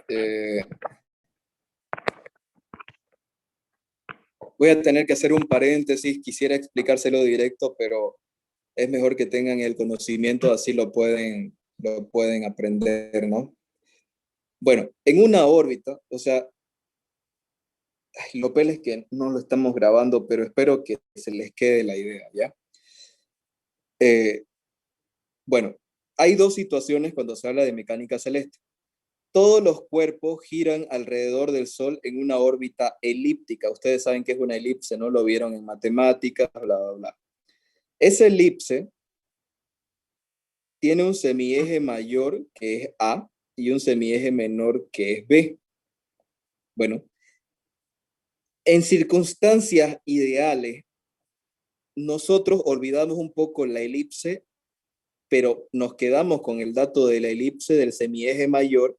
Eh, Voy a tener que hacer un paréntesis, quisiera explicárselo directo, pero es mejor que tengan el conocimiento, así lo pueden aprender, ¿no? Bueno, en una órbita, o sea, lo peor es que no lo estamos grabando, pero espero que se les quede la idea, ¿ya? Eh, bueno, hay dos situaciones cuando se habla de mecánica celeste. Todos los cuerpos giran alrededor del Sol en una órbita elíptica. Ustedes saben que es una elipse, ¿no? Lo vieron en matemáticas, bla, bla, bla. Esa elipse tiene un semieje mayor que es A y un semieje menor que es B. Bueno, en circunstancias ideales, nosotros olvidamos un poco la elipse, pero nos quedamos con el dato de la elipse del semieje mayor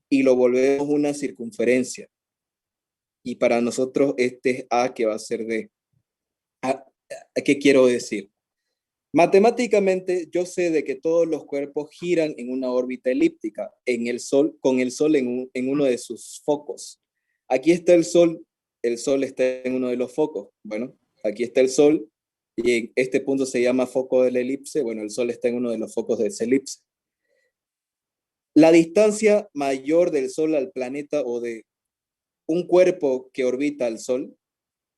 y lo volvemos una circunferencia. Y para nosotros este es A que va a ser D. ¿Qué quiero decir? Matemáticamente, yo sé de que todos los cuerpos giran en una órbita elíptica en el Sol, con el Sol en uno de sus focos. Aquí está el Sol está en uno de los focos. Bueno, aquí está el Sol y en este punto se llama foco de la elipse. Bueno, el Sol está en uno de los focos de esa elipse. La distancia mayor del Sol al planeta o de un cuerpo que orbita al Sol,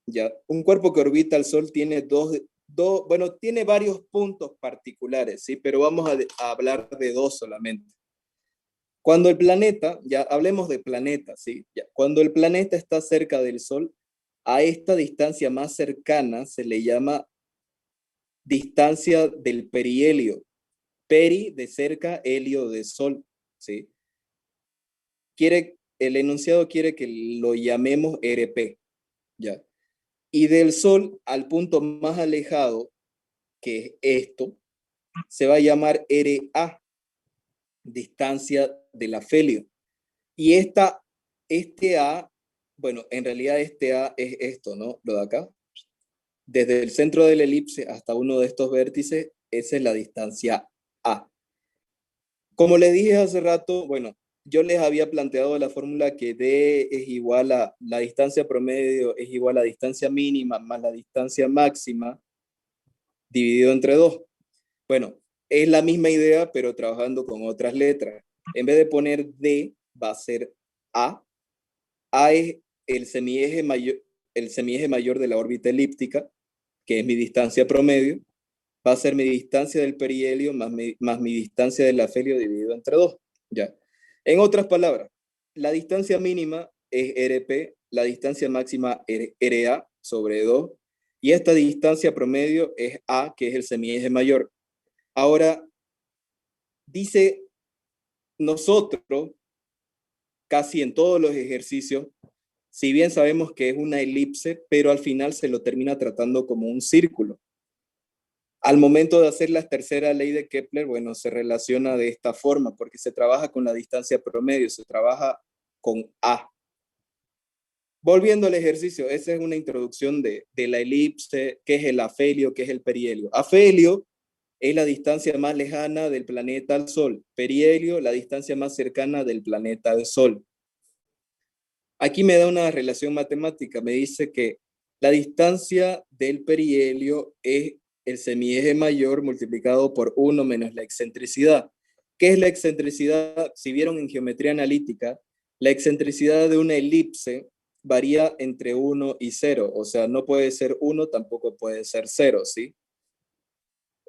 ya, un cuerpo que orbita al Sol tiene bueno, tiene varios puntos particulares, ¿sí? Pero vamos a hablar de dos solamente. Cuando el planeta, ya hablemos de planeta, ¿sí? Ya, cuando el planeta está cerca del Sol, a esta distancia más cercana se le llama distancia del perihelio. Peri de cerca, helio de Sol, ¿sí? El enunciado quiere que lo llamemos RP, ¿ya? Y del Sol al punto más alejado, que es esto, se va a llamar RA, distancia del afelio. Y este A, bueno, en realidad este A es esto, ¿no? Lo de acá. Desde el centro de la elipse hasta uno de estos vértices, esa es la distancia A. Como les dije hace rato, bueno, yo les había planteado la fórmula que D es igual a la distancia promedio es igual a la distancia mínima más la distancia máxima dividido entre 2. Bueno, es la misma idea, pero trabajando con otras letras. En vez de poner D, va a ser A. A es el semieje mayor de la órbita elíptica, que es mi distancia promedio. Va a ser mi distancia del perihelio más mi distancia del afelio dividido entre 2. Ya. En otras palabras, la distancia mínima es RP, la distancia máxima es RA sobre 2, y esta distancia promedio es A, que es el semieje mayor. Ahora, dice nosotros, casi en todos los ejercicios, si bien sabemos que es una elipse, pero al final se lo termina tratando como un círculo. Al momento de hacer la tercera ley de Kepler, bueno, se relaciona de esta forma, porque se trabaja con la distancia promedio, se trabaja con A. Volviendo al ejercicio, esa es una introducción de la elipse, qué es el afelio, qué es el perihelio. Afelio es la distancia más lejana del planeta al Sol. Perihelio, la distancia más cercana del planeta al Sol. Aquí me da una relación matemática, me dice que la distancia del perihelio es el semieje mayor multiplicado por 1 menos la excentricidad. ¿Qué es la excentricidad? Si vieron en geometría analítica, la excentricidad de una elipse varía entre 1 y 0, o sea, no puede ser 1, tampoco puede ser 0, ¿sí?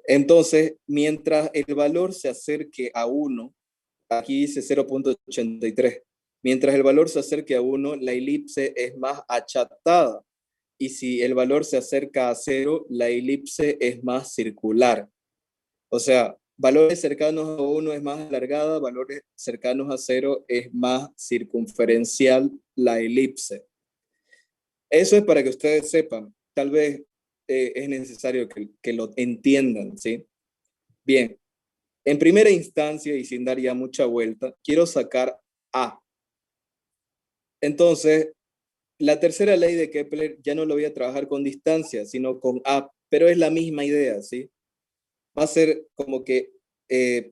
Entonces, mientras el valor se acerque a 1, aquí dice 0.83, mientras el valor se acerque a 1, la elipse es más achatada. Y si el valor se acerca a 0, la elipse es más circular. O sea, valores cercanos a 1 es más alargada, valores cercanos a 0 es más circunferencial la elipse. Eso es para que ustedes sepan. Tal vez es necesario que lo entiendan, ¿sí? Bien, en primera instancia y sin dar ya mucha vuelta, quiero sacar A. Entonces, la tercera ley de Kepler ya no lo voy a trabajar con distancia, sino con A, pero es la misma idea, ¿sí? Va a ser como que,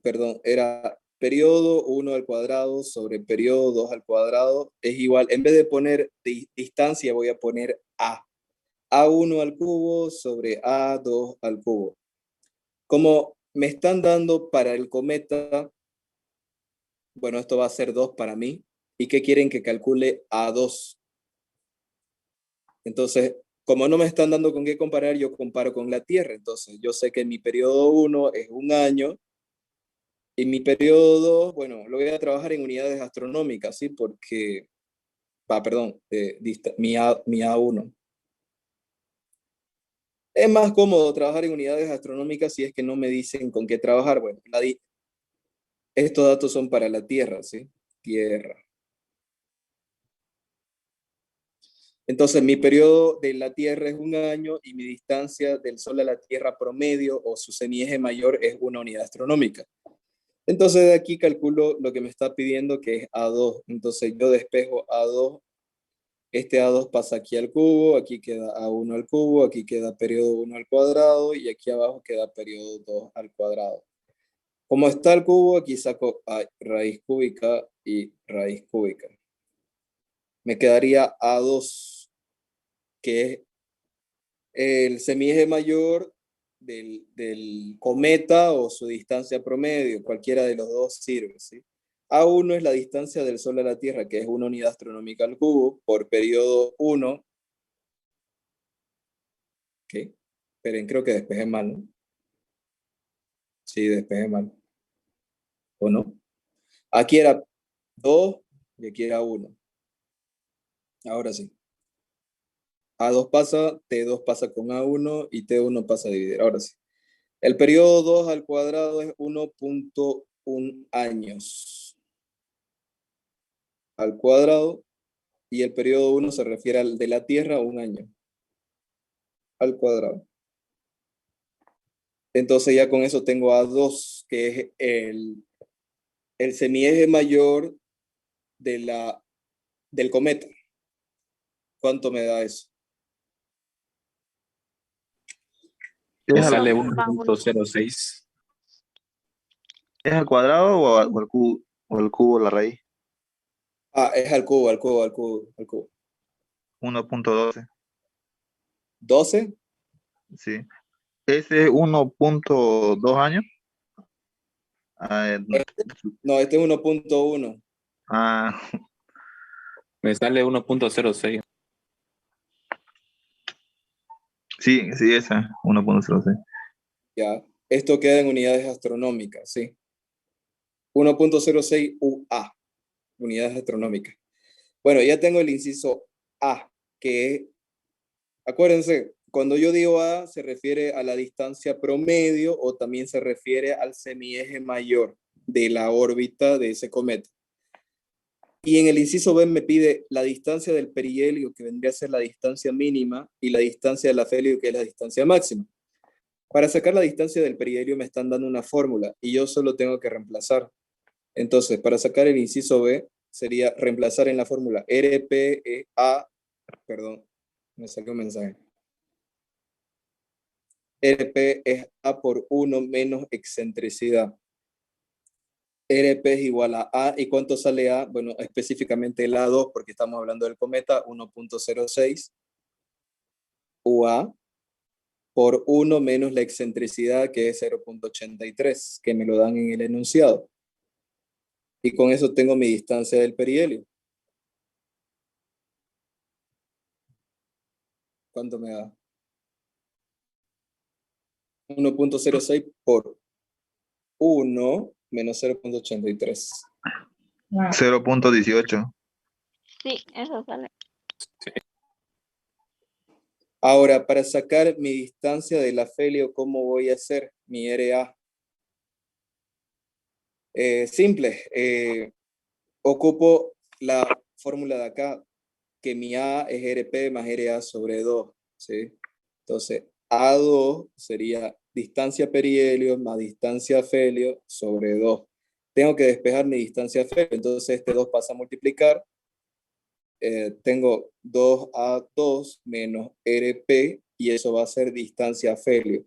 perdón, era periodo 1 al cuadrado sobre periodo 2 al cuadrado es igual, en vez de poner distancia voy a poner A. A1 al cubo sobre A2 al cubo. Como me están dando para el cometa, bueno, esto va a ser 2 para mí. ¿Y qué quieren que calcule A2? Entonces, como no me están dando con qué comparar, yo comparo con la Tierra. Entonces, yo sé que mi periodo 1 es un año y mi periodo 2, bueno, lo voy a trabajar en unidades astronómicas, ¿sí? Porque, perdón, mi A1. Es más cómodo trabajar en unidades astronómicas si es que no me dicen con qué trabajar. Bueno, estos datos son para la Tierra, ¿sí? Tierra. Entonces, mi periodo de la Tierra es un año y mi distancia del Sol a la Tierra promedio o su semieje mayor es una unidad astronómica. Entonces, de aquí calculo lo que me está pidiendo, que es A2. Entonces, yo despejo A2. Este A2 pasa aquí al cubo, aquí queda A1 al cubo, aquí queda periodo 1 al cuadrado y aquí abajo queda periodo 2 al cuadrado. Como está el cubo, aquí saco raíz cúbica y raíz cúbica. Me quedaría A2, que es el semieje mayor del cometa o su distancia promedio. Cualquiera de los dos sirve, ¿sí? A1 es la distancia del Sol a la Tierra, que es una unidad astronómica al cubo por periodo 1. ¿Ok? Esperen, creo que despejé mal, ¿no? Sí, despejé mal. ¿O no? Aquí era 2 y aquí era 1. Ahora sí. A2 pasa, T2 pasa con A1 y T1 pasa a dividir. Ahora sí. El periodo 2 al cuadrado es 1.1 años al cuadrado y el periodo 1 se refiere al de la Tierra, un año al cuadrado. Entonces ya con eso tengo A2, que es el semieje mayor del cometa. ¿Cuánto me da eso? Me ¿Es al, sale Uno más uno. 1.06. es al cuadrado o al cubo la raíz? Es al cubo, al cubo, al cubo, al cubo. 1.12. 12. Sí. Ese es 1.2 años. Ah, No, este es 1.1. ah, Me sale 1.06. sí, sí, esa, 1.06. Ya. Esto queda en unidades astronómicas, ¿sí? 1.06 UA, unidades astronómicas. Bueno, ya tengo el inciso A, que es, acuérdense, cuando yo digo A, se refiere a la distancia promedio o también se refiere al semieje mayor de la órbita de ese cometa. Y en el inciso B me pide la distancia del perihelio, que vendría a ser la distancia mínima, y la distancia del afelio, que es la distancia máxima. Para sacar la distancia del perihelio me están dando una fórmula y yo solo tengo que reemplazar. Entonces, para sacar el inciso B, sería reemplazar en la fórmula RPA, perdón, me salió un mensaje. RP es A por 1 menos excentricidad. RP es igual a ¿y cuánto sale A? Bueno, específicamente el A2, porque estamos hablando del cometa, 1.06 UA por 1 menos la excentricidad, que es 0.83, que me lo dan en el enunciado. Y con eso tengo mi distancia del perihelio. ¿Cuánto me da? 1.06 por 1 menos 0.83. 0.18. Sí, eso sale. Ahora, para sacar mi distancia del afelio, ¿cómo voy a hacer mi RA? Simple. Ocupo la fórmula de acá, que mi A es RP más RA sobre 2. ¿Sí? Entonces, A2 sería distancia perihelio más distancia afelio sobre 2. Tengo que despejar mi distancia afelio, entonces este 2 pasa a multiplicar. Tengo 2A2 menos RP y eso va a ser distancia afelio.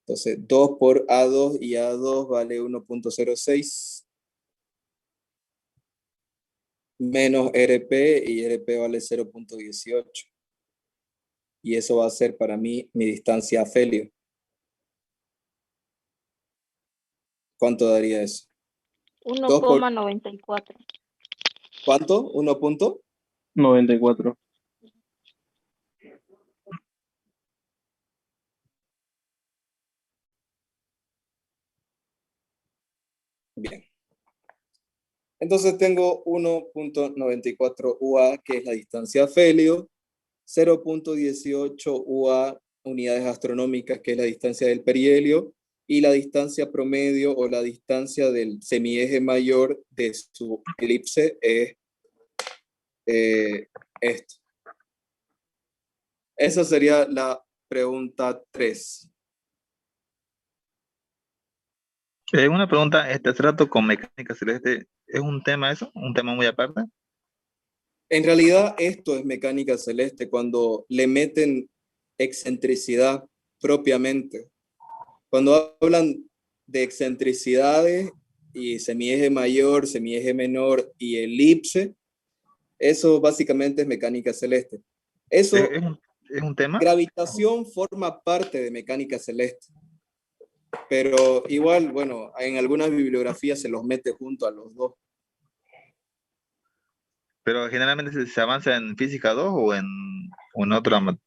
Entonces, 2 por A2 y A2 vale 1.06. menos RP y RP vale 0.18. Y eso va a ser para mí mi distancia a afelio. ¿Cuánto daría eso? 1,94. ¿Cuánto? ¿1 punto? 94. Bien. Entonces tengo 1.94 UA, que es la distancia a afelio, 0.18 UA unidades astronómicas, que es la distancia del perihelio, y la distancia promedio o la distancia del semieje mayor de su elipse es esto. Esa sería la pregunta 3. Una pregunta, ¿este trato con mecánica celeste es un tema eso? ¿Un tema muy aparte? En realidad esto es mecánica celeste cuando le meten excentricidad propiamente. Cuando hablan de excentricidades y semieje mayor, semieje menor y elipse, eso básicamente es mecánica celeste. Eso, ¿Es un tema? gravitación forma parte de mecánica celeste, pero igual, bueno, en algunas bibliografías se los mete junto a los dos. Pero generalmente se avanza en física 2 o en otra materia.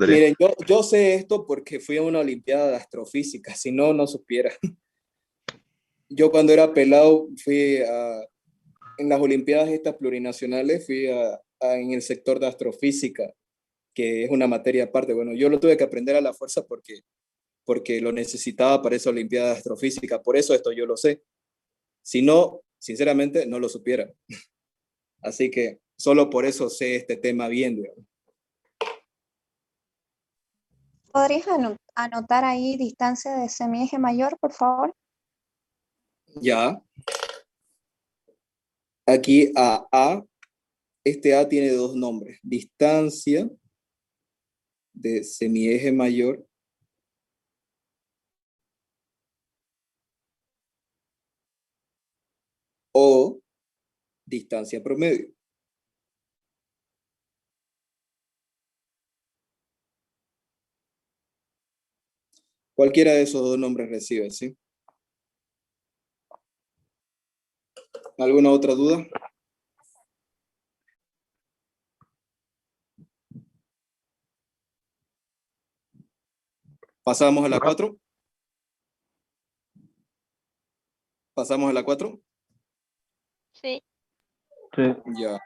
Miren, yo sé esto porque fui a una olimpiada de astrofísica, si no, no supiera. Yo cuando era pelado en las olimpiadas estas plurinacionales, en el sector de astrofísica, que es una materia aparte. Bueno, yo lo tuve que aprender a la fuerza porque lo necesitaba para esa olimpiada de astrofísica, por eso esto yo lo sé. Si no, sinceramente, no lo supiera. Así que solo por eso sé este tema bien, digamos. ¿Podrías anotar ahí distancia de semieje mayor, por favor? Ya, aquí este A tiene dos nombres, distancia de semieje mayor o distancia promedio. Cualquiera de esos dos nombres recibe, ¿sí? ¿Alguna otra duda? ¿Pasamos a la 4? ¿Pasamos a la 4? Sí. Sí. Ya.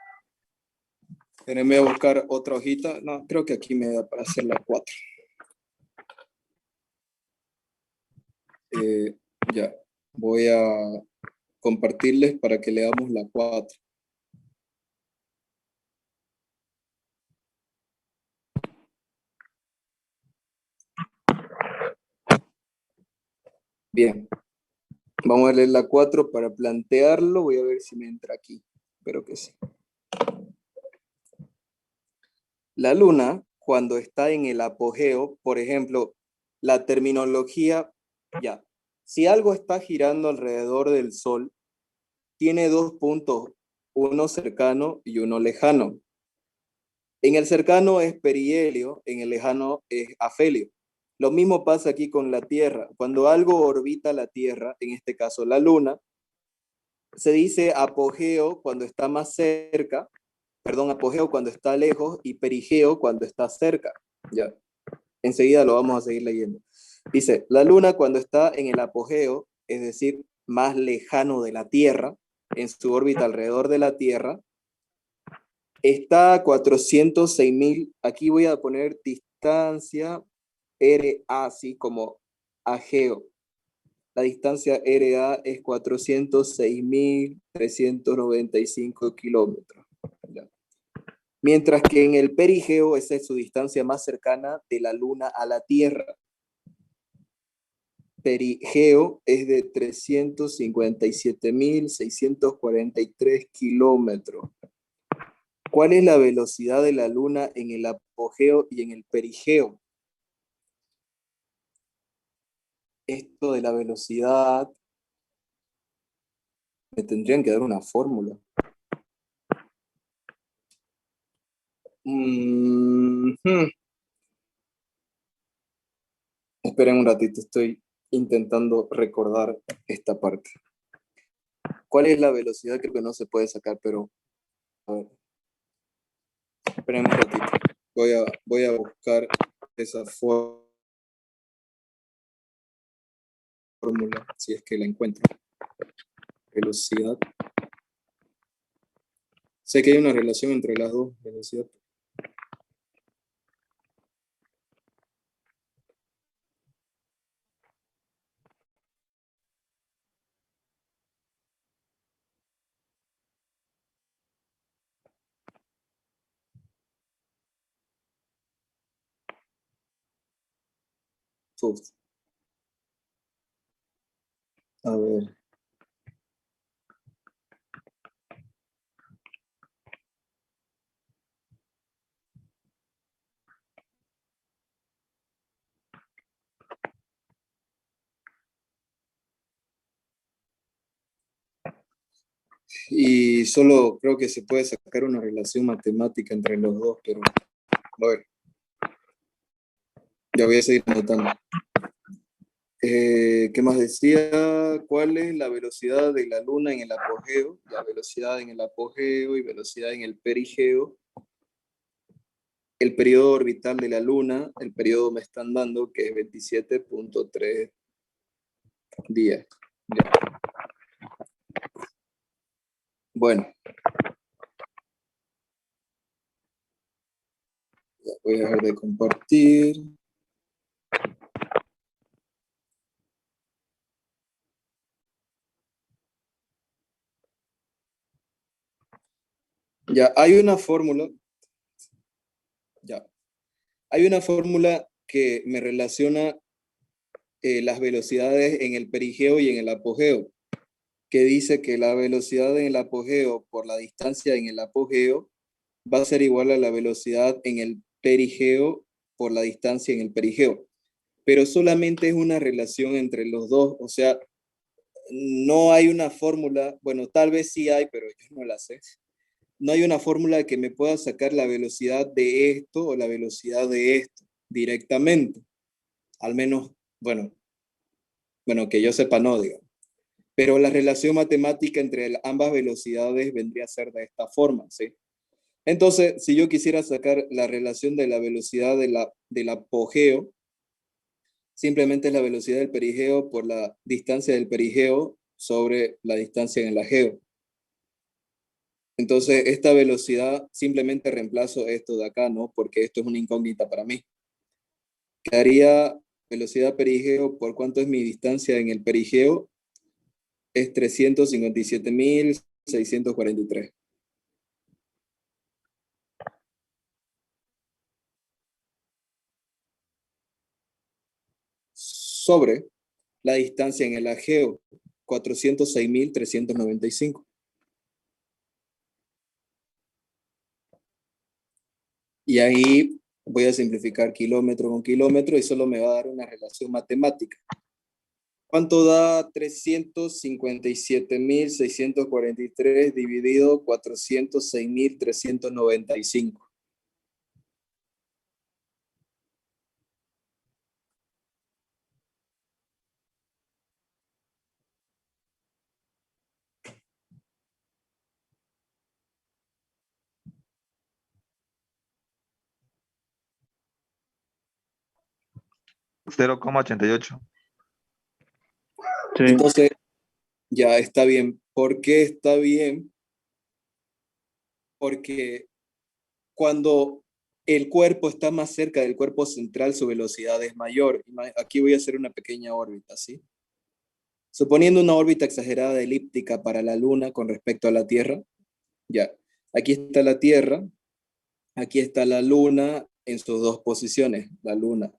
Déjenme buscar otra hojita. No, creo que aquí me da para hacer la 4. Ya. Voy a compartirles para que leamos la 4. Bien. Vamos a leer la 4 para plantearlo. Voy a ver si me entra aquí. Espero que sí. La luna, cuando está en el apogeo, por ejemplo, la terminología, ya, si algo está girando alrededor del Sol, tiene dos puntos, uno cercano y uno lejano. En el cercano es perihelio, en el lejano es afelio. Lo mismo pasa aquí con la Tierra. Cuando algo orbita la Tierra, en este caso la luna, se dice apogeo cuando está más cerca, perdón, apogeo cuando está lejos y perigeo cuando está cerca. Ya. Enseguida lo vamos a seguir leyendo. Dice, la luna cuando está en el apogeo, es decir, más lejano de la Tierra, en su órbita alrededor de la Tierra, está a 406.000, aquí voy a poner distancia RA, así como ageo. La distancia RA es 406.395 kilómetros. Ya. Mientras que en el perigeo esa es su distancia más cercana de la Luna a la Tierra. Perigeo es de 357.643 kilómetros. ¿Cuál es la velocidad de la Luna en el apogeo y en el perigeo? Esto de la velocidad, me tendrían que dar una fórmula. Mhm. Esperen un ratito, estoy intentando recordar esta parte. ¿Cuál es la velocidad? Creo que no se puede sacar, pero a ver. Esperen un ratito. Voy a buscar esa fórmula, si es que la encuentro. Velocidad. Sé que hay una relación entre las dos, velocidad. Uf. A ver. Y solo creo que se puede sacar una relación matemática entre los dos, pero a ver, ya voy a seguir anotando. ¿Qué más decía? ¿Cuál es la velocidad de la luna en el apogeo? La velocidad en el apogeo y velocidad en el perigeo. El periodo orbital de la luna, el periodo me están dando que es 27.3 días. Ya. Bueno, ya voy a dejar de compartir. Ya, hay una fórmula. Ya. Hay una fórmula que me relaciona las velocidades en el perigeo y en el apogeo, que dice que la velocidad en el apogeo por la distancia en el apogeo va a ser igual a la velocidad en el perigeo por la distancia en el perigeo. Pero solamente es una relación entre los dos, o sea, no hay una fórmula, bueno, tal vez sí hay, pero yo no la sé. No hay una fórmula que me pueda sacar la velocidad de esto o la velocidad de esto directamente. Al menos, bueno, que yo sepa, no, digamos. Pero la relación matemática entre ambas velocidades vendría a ser de esta forma, ¿sí? Entonces, si yo quisiera sacar la relación de la velocidad del apogeo, simplemente es la velocidad del perigeo por la distancia del perigeo sobre la distancia en el ageo. Entonces, esta velocidad simplemente reemplazo esto de acá, ¿no? Porque esto es una incógnita para mí. Quedaría velocidad perigeo por cuánto es mi distancia en el perigeo. Es 357.643. Sobre la distancia en el ageo, 406.395. Y ahí voy a simplificar kilómetro con kilómetro y solo me va a dar una relación matemática. ¿Cuánto da 357.643 dividido 406.395? $0,88. Sí. Entonces, ya está bien. ¿Por qué está bien? Porque cuando el cuerpo está más cerca del cuerpo central, su velocidad es mayor. Aquí voy a hacer una pequeña órbita, ¿sí? Suponiendo una órbita exagerada de elíptica para la Luna con respecto a la Tierra, ya. Aquí está la Tierra, aquí está la Luna en sus dos posiciones, la Luna.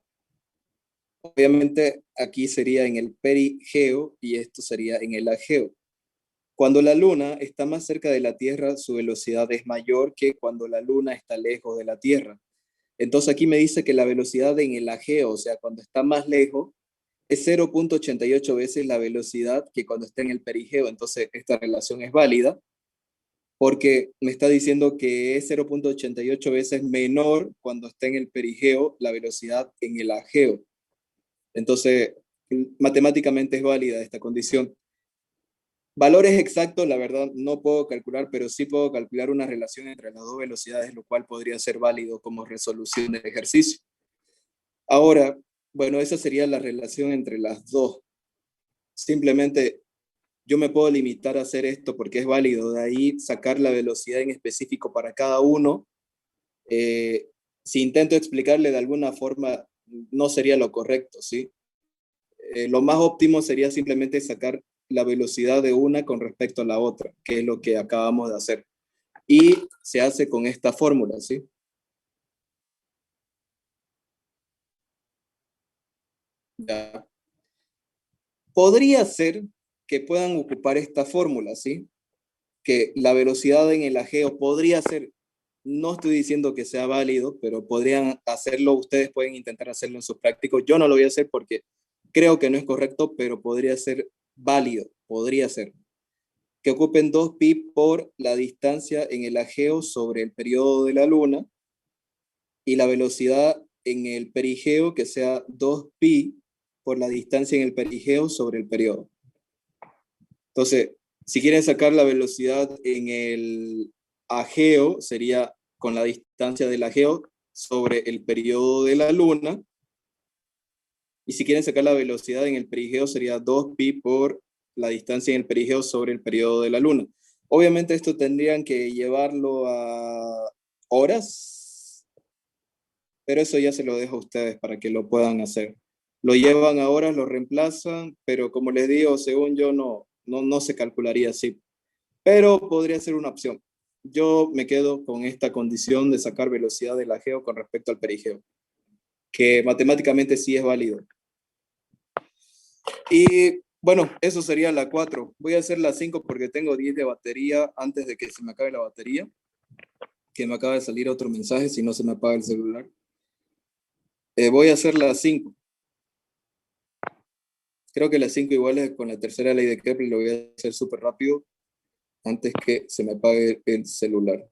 Obviamente aquí sería en el perigeo y esto sería en el ageo. Cuando la Luna está más cerca de la Tierra, su velocidad es mayor que cuando la Luna está lejos de la Tierra. Entonces aquí me dice que la velocidad en el ageo, o sea, cuando está más lejos, es 0.88 veces la velocidad que cuando está en el perigeo. Entonces esta relación es válida. porque me está diciendo que es 0.88 veces menor cuando está en el perigeo la velocidad en el ageo. Entonces, matemáticamente es válida esta condición. Valores exactos, la verdad, no puedo calcular, pero sí puedo calcular una relación entre las dos velocidades, lo cual podría ser válido como resolución del ejercicio. Ahora, bueno, esa sería la relación entre las dos. Simplemente yo me puedo limitar a hacer esto porque es válido, de ahí sacar la velocidad en específico para cada uno. Si intento explicarle de alguna forma, no sería lo correcto, ¿sí? Lo más óptimo sería simplemente sacar la velocidad de una con respecto a la otra, que es lo que acabamos de hacer. Y se hace con esta fórmula, ¿sí? Ya. Podría ser que puedan ocupar esta fórmula, ¿sí? Que la velocidad en el ageo podría ser, no estoy diciendo que sea válido, pero podrían hacerlo, ustedes pueden intentar hacerlo en sus prácticos. Yo no lo voy a hacer porque creo que no es correcto, pero podría ser válido, podría ser. Que ocupen 2pi por la distancia en el ageo sobre el periodo de la luna y la velocidad en el perigeo que sea 2pi por la distancia en el perigeo sobre el periodo. Entonces, si quieren sacar la velocidad en el ageo, sería con la distancia del ageo sobre el periodo de la luna. Y si quieren sacar la velocidad en el perigeo, sería 2pi por la distancia en el perigeo sobre el periodo de la luna. Obviamente esto tendrían que llevarlo a horas, pero eso ya se lo dejo a ustedes para que lo puedan hacer. Lo llevan a horas, lo reemplazan, pero como les digo, según yo no se calcularía así. Pero podría ser una opción. Yo me quedo con esta condición de sacar velocidad del ageo con respecto al perigeo, que matemáticamente sí es válido. Y bueno, eso sería la 4. Voy a hacer la 5 porque tengo 10 de batería antes de que se me acabe la batería, que me acaba de salir otro mensaje si no se me apaga el celular. Voy a hacer la 5. Creo que la 5 igual es con la tercera ley de Kepler, lo voy a hacer súper rápido antes que se me apague el celular.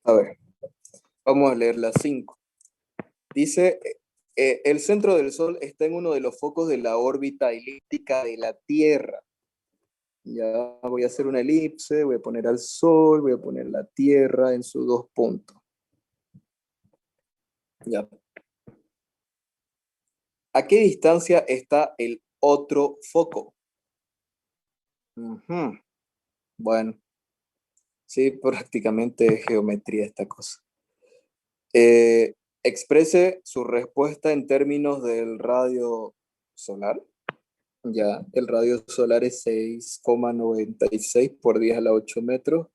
A ver, vamos a leer la 5. Dice, el centro del Sol está en uno de los focos de la órbita elíptica de la Tierra. Ya voy a hacer una elipse, voy a poner al Sol, voy a poner la Tierra en sus 2 puntos. Ya. ¿A qué distancia está el otro foco? Bueno, sí, prácticamente es geometría esta cosa. Exprese su respuesta en términos del radio solar. Ya, el radio solar es 6,96 por 10 a la 8 metros.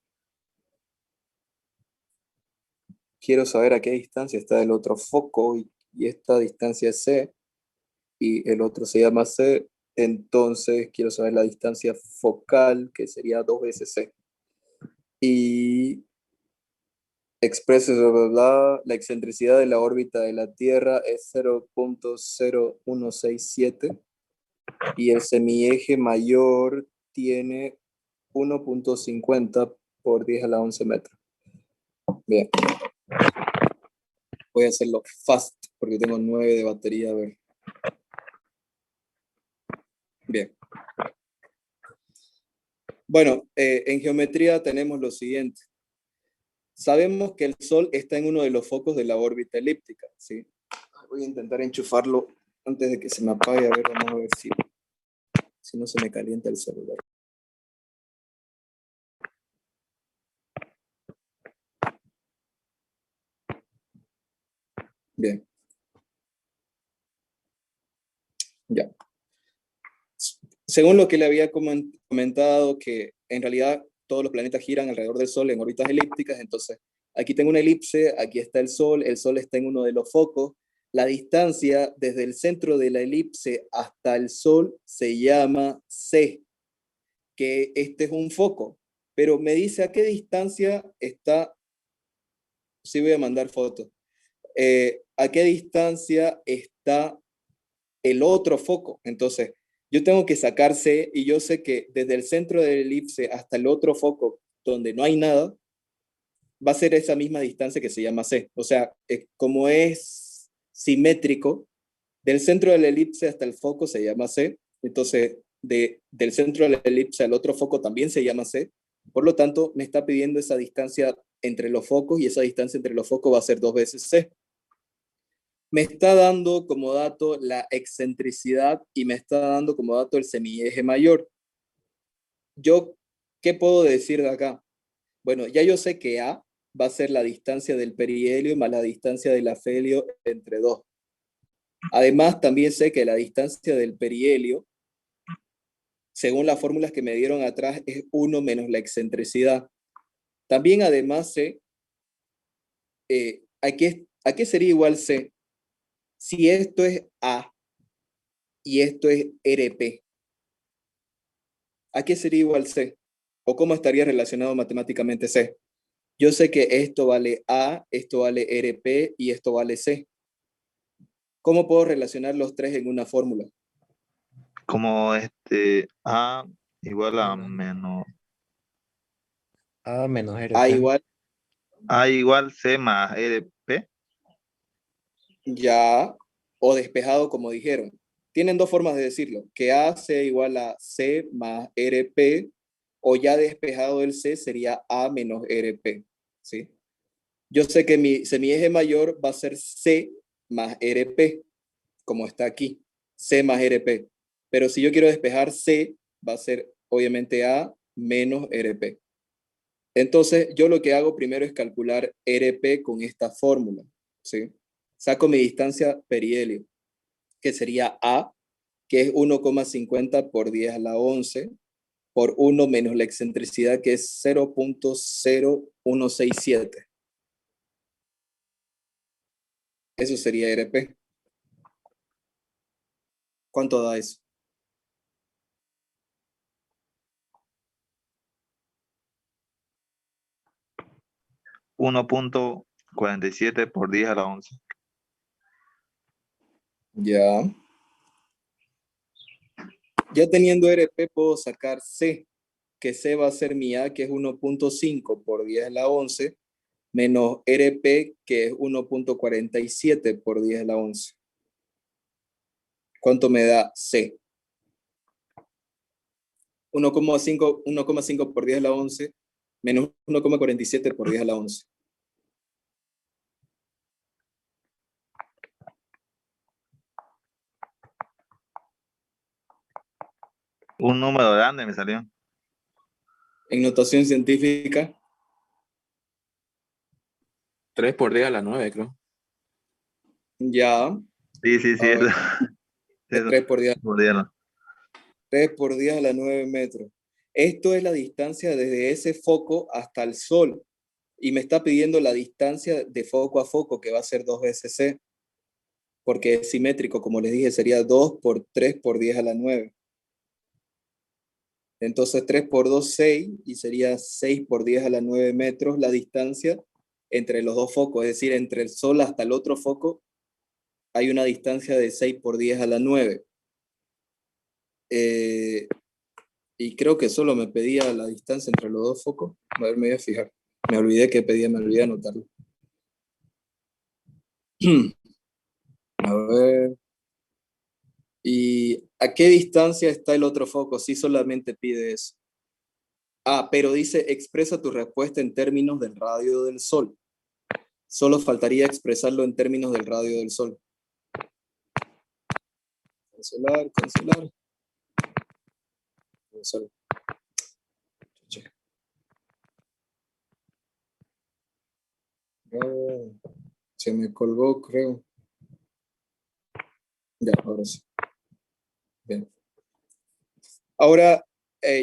Quiero saber a qué distancia está el otro foco y esta distancia es C y el otro se llama C. Entonces quiero saber la distancia focal, que sería 2 veces C. Y exprese la excentricidad de la órbita de la Tierra es 0.0167 y el semieje mayor tiene 1.50 por 10 a la 11 metros. Bien. Voy a hacerlo fast porque tengo 9 de batería. A ver. Bien. Bueno, en geometría tenemos lo siguiente. Sabemos que el Sol está en uno de los focos de la órbita elíptica, ¿sí? Voy a intentar enchufarlo antes de que se me apague. A ver, vamos a ver si no se me calienta el celular. Bien. Ya. Según lo que le había comentado, que en realidad todos los planetas giran alrededor del Sol en órbitas elípticas, entonces aquí tengo una elipse, aquí está el Sol está en uno de los focos, la distancia desde el centro de la elipse hasta el Sol se llama C. que este es un foco, pero me dice a qué distancia está, sí voy a mandar fotos, a qué distancia está el otro foco. Entonces, yo tengo que sacar C y yo sé que desde el centro del elipse hasta el otro foco donde no hay nada, va a ser esa misma distancia que se llama C. O sea, como es simétrico, del centro del elipse hasta el foco se llama C. Entonces, del centro del elipse al otro foco también se llama C. Por lo tanto, me está pidiendo esa distancia entre los focos y esa distancia entre los focos va a ser 2 veces C. Me está dando como dato la excentricidad y me está dando como dato el semieje mayor. Yo, ¿qué puedo decir de acá? Bueno, ya yo sé que A va a ser la distancia del perihelio más la distancia del afelio entre dos. Además, también sé que la distancia del perihelio, según las fórmulas que me dieron atrás, es 1 menos la excentricidad. También además sé, ¿a qué sería igual C? Si esto es A y esto es RP, ¿a qué sería igual C? ¿O cómo estaría relacionado matemáticamente C? Yo sé que esto vale A, esto vale RP y esto vale C. ¿Cómo puedo relacionar los tres en una fórmula? Como A igual a menos, A menos RP. A igual, A igual C más RP. ya, o despejado como dijeron. Tienen dos formas de decirlo, que A sea igual a C más RP, o ya despejado el C sería A menos RP, ¿sí? Yo sé que mi semieje mayor va a ser C más RP, como está aquí, C más RP. Pero si yo quiero despejar C, va a ser obviamente A menos RP. Entonces, yo lo que hago primero es calcular RP con esta fórmula, ¿sí? Saco mi distancia perihelio, que sería A, que es 1,50 por 10 a la 11, por 1 menos la excentricidad, que es 0.0167. Eso sería RP. ¿Cuánto da eso? 1.47 por 10 a la 11. Ya. Ya teniendo RP puedo sacar C, que C va a ser mi A, que es 1.5 por 10 a la 11, menos RP, que es 1.47 por 10 a la 11. ¿Cuánto me da C? 1,5 por 10 a la 11 menos 1,47 por 10 a la 11. Un número grande me salió. En notación científica, 3 por 10 a la 9, creo. ya. Sí, sí, sí. A ver, Eso. 3 por 10, Por 10 no. 3 por 10 a la 9 metros. Esto es la distancia desde ese foco hasta el Sol. Y me está pidiendo la distancia de foco a foco, que va a ser 2 veces C. Porque es simétrico, como les dije, sería 2 por 3 por 10 a la 9. Entonces 3 por 2, 6, y sería 6 por 10 a la 9 metros la distancia entre los dos focos, es decir, entre el Sol hasta el otro foco hay una distancia de 6 por 10 a la 9. Y creo que solo me pedía la distancia entre los dos focos. A ver, me voy a fijar. Me olvidé que pedía, me olvidé anotarlo. A ver. ¿Y a qué distancia está el otro foco? Sí, solamente pide eso. Ah, pero dice, expresa tu respuesta en términos del radio del Sol. Solo faltaría expresarlo en términos del radio del Sol. Cancelar, cancelar. Cancelar. Oh, se me colgó, creo. Ya, ahora sí. Bien. Ahora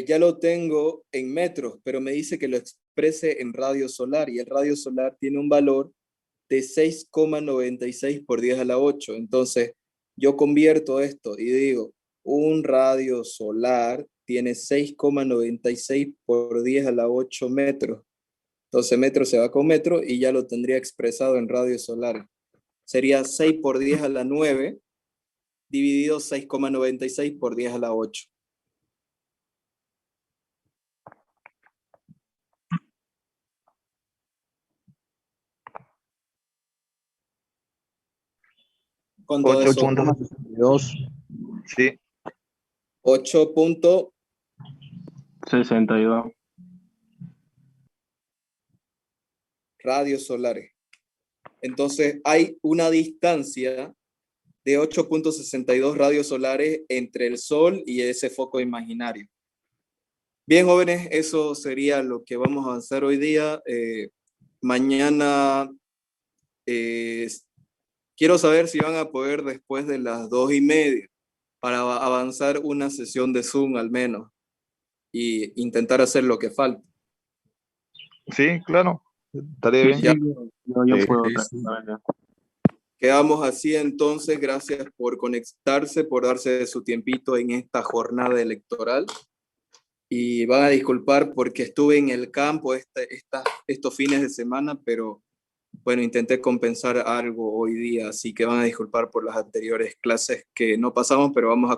ya lo tengo en metros, pero me dice que lo exprese en radio solar y el radio solar tiene un valor de 6,96 por 10 a la 8. Entonces, yo convierto esto y digo, un radio solar tiene 6,96 por 10 a la 8 metros. 12 metros se va con metro y ya lo tendría expresado en radios solares. Sería 6 por 10 a la 9 dividido 6,96 por 10 a la 8. ¿Cuánto es eso? 8.62. Sí, 8. 62. Radios solares. Entonces hay una distancia de 8,62 radios solares entre el Sol y ese foco imaginario. Bien, jóvenes, eso sería lo que vamos a avanzar hoy día. Mañana quiero saber si van a poder después de las 2:30 para avanzar una sesión de Zoom al menos y intentar hacer lo que falta. sí, claro. Estaría bien. Ya. Yo Sí, puedo sí, sí. tranquilamente. Quedamos así entonces. Gracias por conectarse, por darse su tiempito en esta jornada electoral. Y van a disculpar porque estuve en el campo estos fines de semana, pero bueno, intenté compensar algo hoy día, así que van a disculpar por las anteriores clases que no pasamos, pero vamos a